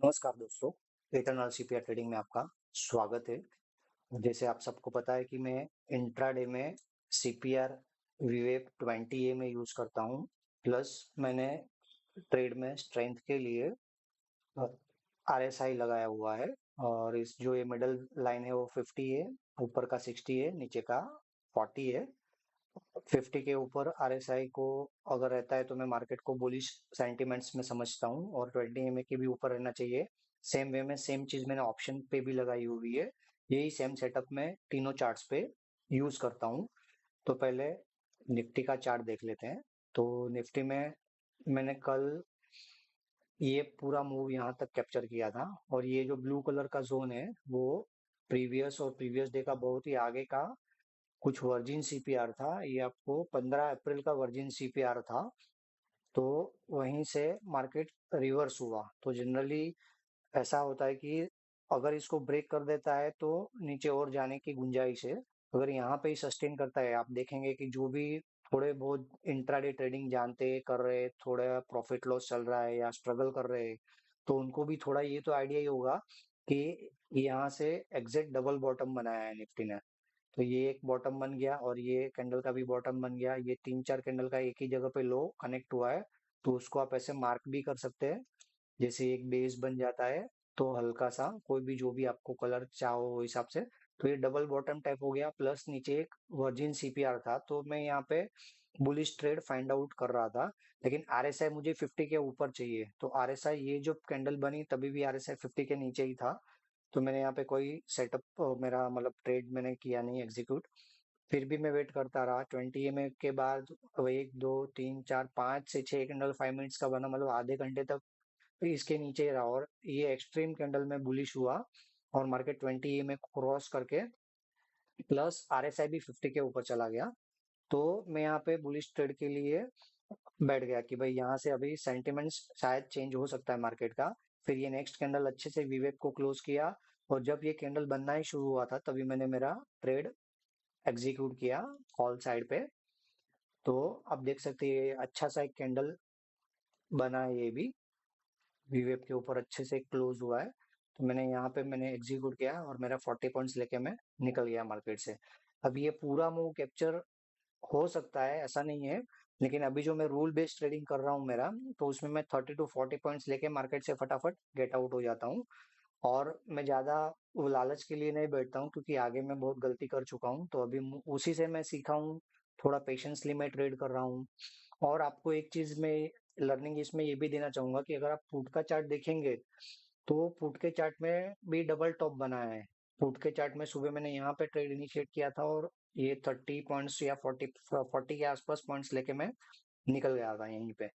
नमस्कार दोस्तों, eternal CPR trading में आपका स्वागत है। जैसे आप सबको पता है कि मैं इंट्राडे में सीपीआर विवेक 20 ए में यूज करता हूँ। प्लस मैंने ट्रेड में स्ट्रेंथ के लिए आरएसआई लगाया हुआ है। और इस जो ये मिडल लाइन है वो 50 है, ऊपर का 60 है, नीचे का 40 है। 50 के ऊपर आरएसआई को अगर रहता है तो मैं मार्केट को बुलिश सेंटिमेंट्स में समझता हूँ, और 20 के भी ऊपर रहना चाहिए। सेम वे में सेम चीज मैंने ऑप्शन पे भी लगाई हुई है। यही सेम सेटअप में तीनों चार्ट्स पे यूज करता हूँ। तो पहले निफ्टी का चार्ट देख लेते हैं। तो निफ्टी में मैंने कल ये पूरा मूव यहाँ तक कैप्चर किया था, और ये जो ब्लू कलर का जोन है वो प्रीवियस और प्रीवियस डे का बहुत ही आगे का कुछ वर्जिन सीपीआर था। ये आपको 15 अप्रैल का वर्जिन सीपीआर था। तो वहीं से मार्केट रिवर्स हुआ। तो जनरली ऐसा होता है कि अगर इसको ब्रेक कर देता है तो नीचे और जाने की गुंजाइश है। अगर यहाँ पे ही सस्टेन करता है, आप देखेंगे कि जो भी थोड़े बहुत इंट्राडे ट्रेडिंग जानते कर रहे, थोड़ा प्रॉफिट लॉस चल रहा है या स्ट्रगल कर रहे हैं, तो उनको भी थोड़ा ये तो आइडिया ही होगा कि यहाँ से एग्जैक्ट डबल बॉटम बनाया है निफ्टी ने। तो ये एक बॉटम बन गया, और ये कैंडल का भी बॉटम बन गया। ये तीन चार कैंडल का एक ही जगह पे लो कनेक्ट हुआ है। तो उसको आप ऐसे मार्क भी कर सकते हैं, जैसे एक बेस बन जाता है। तो हल्का सा कोई भी जो भी आपको कलर चाहो वो हिसाब से। तो ये डबल बॉटम टाइप हो गया, प्लस नीचे एक वर्जिन सीपीआर था। तो मैं यहाँ पे बुलिश ट्रेड फाइंड आउट कर रहा था। लेकिन आरएसआई मुझे 50 के ऊपर चाहिए। तो आरएसआई ये जो कैंडल बनी तभी भी आरएसआई 50 के नीचे ही था। तो मैंने यहाँ पे कोई सेटअप मेरा मतलब ट्रेड मैंने किया नहीं एग्जीक्यूट। फिर भी मैं वेट करता रहा 20 के बाद। एक दो तीन चार पाँच से छह कैंडल 5 मिनट्स का बना, मतलब आधे घंटे तक इसके नीचे ही रहा, और ये एक्सट्रीम कैंडल में बुलिश हुआ। और मार्केट 20 में क्रॉस करके प्लस आरएसआई भी 50 के ऊपर चला गया। तो मैं यहाँ पे बुलिश ट्रेड के लिए बैठ गया कि भाई यहाँ से अभी सेंटिमेंट्स शायद चेंज हो सकता है मार्केट का। फिर ये नेक्स्ट कैंडल अच्छे से विवेक को क्लोज किया, और जब ये कैंडल बनना ही शुरू हुआ था तभी मैंने मेरा ट्रेड एग्जीक्यूट किया कॉल साइड पे। तो आप देख सकते हैं ये अच्छा सा एक कैंडल बना है, ये भी वीवेब के ऊपर अच्छे से क्लोज हुआ है। तो मैंने यहाँ पे मैंने एग्जीक्यूट किया, और मेरा 40 पॉइंट्स लेके मैं निकल गया मार्केट से। अब ये पूरा मूव कैप्चर हो सकता है, ऐसा नहीं है। लेकिन अभी जो मैं रूल बेस्ड ट्रेडिंग कर रहा हूँ मेरा, तो उसमें मैं 30 to 40 पॉइंट्स लेके मार्केट से फटाफट गेट आउट हो जाता हूँ। और मैं ज्यादा वो लालच के लिए नहीं बैठता हूँ, क्योंकि आगे मैं बहुत गलती कर चुका हूँ। तो अभी उसी से मैं सीखा हूँ। थोड़ा पेशेंसली मैं ट्रेड कर रहा हूँ। और आपको एक चीज में लर्निंग इसमें ये भी देना चाहूंगा कि अगर आप फुट का चार्ट देखेंगे, तो फुट के चार्ट में भी डबल टॉप बनाया है। फुट के चार्ट में सुबह मैंने यहाँ पे ट्रेड इनिशिएट किया था, और ये 30 पॉइंट्स या 40 के आसपास पॉइंट्स लेके मैं निकल गया था यहीं पे।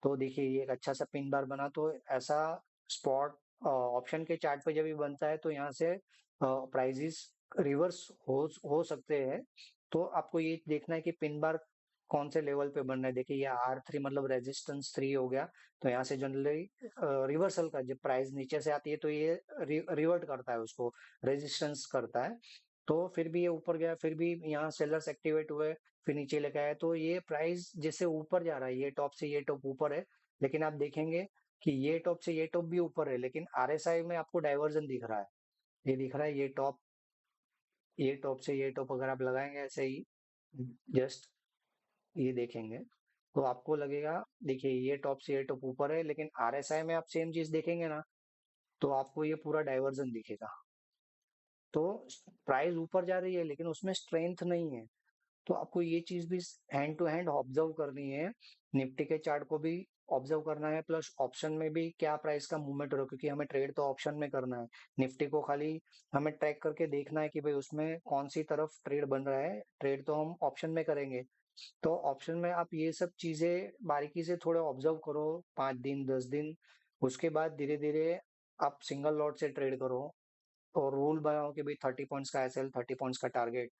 तो देखिए ये एक अच्छा सा पिन बार बना। तो ऐसा स्पॉट ऑप्शन के चार्ट पे जब भी बनता है तो यहाँ से प्राइजेस रिवर्स हो सकते हैं। तो आपको ये देखना है कि पिन बार कौन से लेवल पे बन रहा है। देखिए ये R3 मतलब रेजिस्टेंस 3 हो गया। तो यहाँ से जनरली रिवर्सल का जब प्राइस नीचे से आती है तो ये रिवर्ट करता है, उसको रेजिस्टेंस करता है। तो फिर भी ये ऊपर गया, फिर भी यहाँ सेलर्स एक्टिवेट हुए, फिर नीचे लेके आया। तो ये प्राइस जैसे ऊपर जा रहा है, ये टॉप से ये टॉप ऊपर है। लेकिन आप देखेंगे कि ये टॉप से ये टॉप भी ऊपर है, लेकिन आरएसआई में आपको डाइवर्जन दिख रहा है। ये दिख रहा है ये टॉप से ये टॉप अगर आप लगाएंगे ऐसे ही जस्ट ये देखेंगे, तो आपको लगेगा देखिए ये टॉप से ये टॉप ऊपर है। लेकिन आरएसआई में आप सेम चीज देखेंगे ना, तो आपको ये पूरा डाइवर्जन दिखेगा। तो प्राइस ऊपर जा रही है लेकिन उसमें स्ट्रेंथ नहीं है। तो आपको ये चीज भी हैंड टू हैंड ऑब्जर्व करनी है। निफ्टी के चार्ट को भी ऑब्जर्व करना है, प्लस ऑप्शन में भी क्या प्राइस का मूवमेंट हो रहा है, क्योंकि हमें ट्रेड तो ऑप्शन में करना है। निफ्टी को खाली हमें ट्रैक करके देखना है कि भाई उसमें कौन सी तरफ ट्रेड बन रहा है। ट्रेड तो हम ऑप्शन में करेंगे। तो ऑप्शन में आप ये सब चीजें बारीकी से थोड़ा ऑब्जर्व करो, 5 दिन 10 दिन। उसके बाद धीरे धीरे आप सिंगल लॉट से ट्रेड करो, और रूल बनाओ कि भाई 30 पॉइंट्स का एसएल, 30 पॉइंट्स का टारगेट।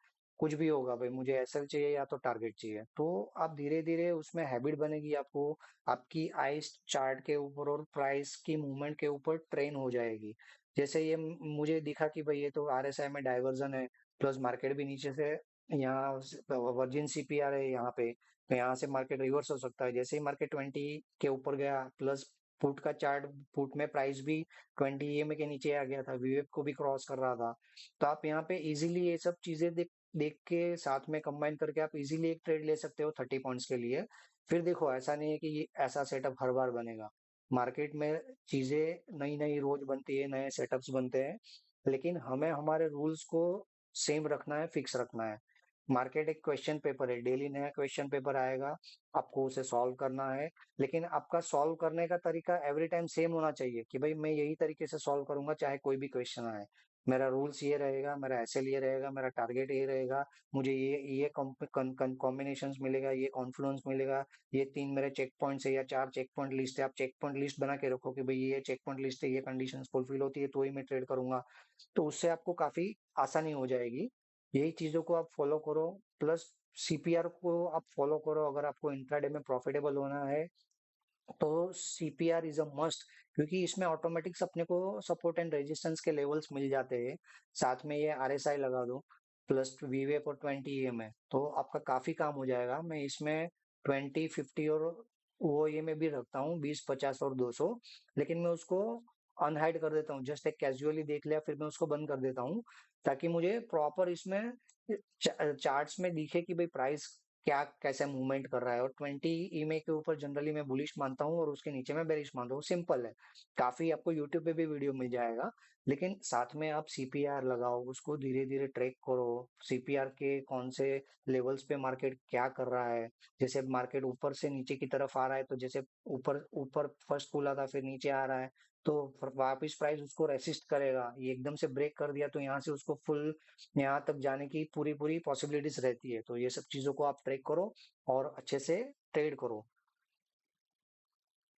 कुछ भी होगा भाई, मुझे एसएल चाहिए या तो टारगेट चाहिए। तो आप धीरे धीरे उसमें हैबिट बनेगी आपको। आपकी आइस चार्ट के ऊपर और प्राइस की मूवमेंट के ऊपर ट्रेन हो जाएगी। जैसे ये मुझे दिखा कि भाई ये तो आरएसआई में डाइवर्जन है, प्लस मार्केट भी नीचे से यहाँ वर्जिन सीपीआर है यहाँ पे। तो यहाँ से मार्केट रिवर्स हो सकता है। जैसे ही मार्केट 20 के ऊपर गया, प्लस पुट का चार्ट, पुट में प्राइस भी 20 EMA के नीचे आ गया था, वीवेप को भी क्रॉस कर रहा था। तो आप यहाँ पे इजीली ये सब चीजें देख देख के साथ में कंबाइन करके आप इजीली एक ट्रेड ले सकते हो 30 पॉइंट्स के लिए। फिर देखो, ऐसा नहीं है कि ये ऐसा सेटअप हर बार बनेगा। मार्केट में चीजें नई नई रोज बनती है, नए सेटअप्स बनते हैं, लेकिन हमें हमारे रूल्स को सेम रखना है, फिक्स रखना है। मार्केट एक क्वेश्चन पेपर है, डेली नया क्वेश्चन पेपर आएगा, आपको उसे सॉल्व करना है। लेकिन आपका सॉल्व करने का तरीका एवरी टाइम सेम होना चाहिए कि भाई मैं यही तरीके से सॉल्व करूंगा चाहे कोई भी क्वेश्चन आए। मेरा रूल्स ये रहेगा, मेरा एसएल ये रहेगा, मेरा टारगेट ये रहेगा, मुझे ये कॉम्बिनेशन मिलेगा, ये कॉन्फिडेंस मिलेगा, ये 3 मेरे चेक पॉइंट्स है या 4 चेक पॉइंट लिस्ट है। आप चेक पॉइंट लिस्ट बना के रखो कि भाई ये चेक पॉइंट लिस्ट है, ये कंडीशन फुलफिल होती है तो ही मैं ट्रेड करूंगा। तो उससे आपको काफी आसानी हो जाएगी। यही चीजों को आप फॉलो करो, प्लस सीपीआर को आप फॉलो करो अगर आपको इंट्राडे में प्रॉफिटेबल होना है। तो सीपीआर इज अ मस्ट, क्योंकि इसमें ऑटोमेटिक्स अपने को सपोर्ट एंड रेजिस्टेंस के लेवल्स मिल जाते हैं। साथ में ये आरएसआई लगा दो, प्लस वीवेप और 20 EMA, तो आपका काफी काम हो जाएगा। मैं इसमें 20, 50 और वो ये में भी रखता हूँ, 20, 50 और 200। लेकिन मैं उसको अनहाइड कर देता हूँ, जस्ट एक कैजुअली देख लिया फिर मैं उसको बंद कर देता हूँ, ताकि मुझे प्रॉपर इसमें चार्ट्स में दिखे कि भाई प्राइस क्या कैसे मूवमेंट कर रहा है। और 20 EMA के ऊपर जनरली मैं बुलिश मानता हूँ और उसके नीचे मैं बेरिश मानता हूँ, सिंपल है। काफी आपको यूट्यूब पे भी वीडियो मिल जाएगा। लेकिन साथ में आप सीपीआर लगाओ, उसको धीरे धीरे ट्रैक करो, सीपीआर के कौन से लेवल्स पे मार्केट क्या कर रहा है। जैसे मार्केट ऊपर से नीचे की तरफ आ रहा है, तो जैसे ऊपर ऊपर फर्स्ट खुला था फिर नीचे आ रहा है, तो वापिस प्राइस उसको रेसिस्ट करेगा। ये एकदम से ब्रेक कर दिया तो यहाँ से उसको फुल यहाँ तक जाने की पूरी पूरी पॉसिबिलिटीज रहती है। तो ये सब चीजों को आप ट्रैक करो और अच्छे से ट्रेड करो।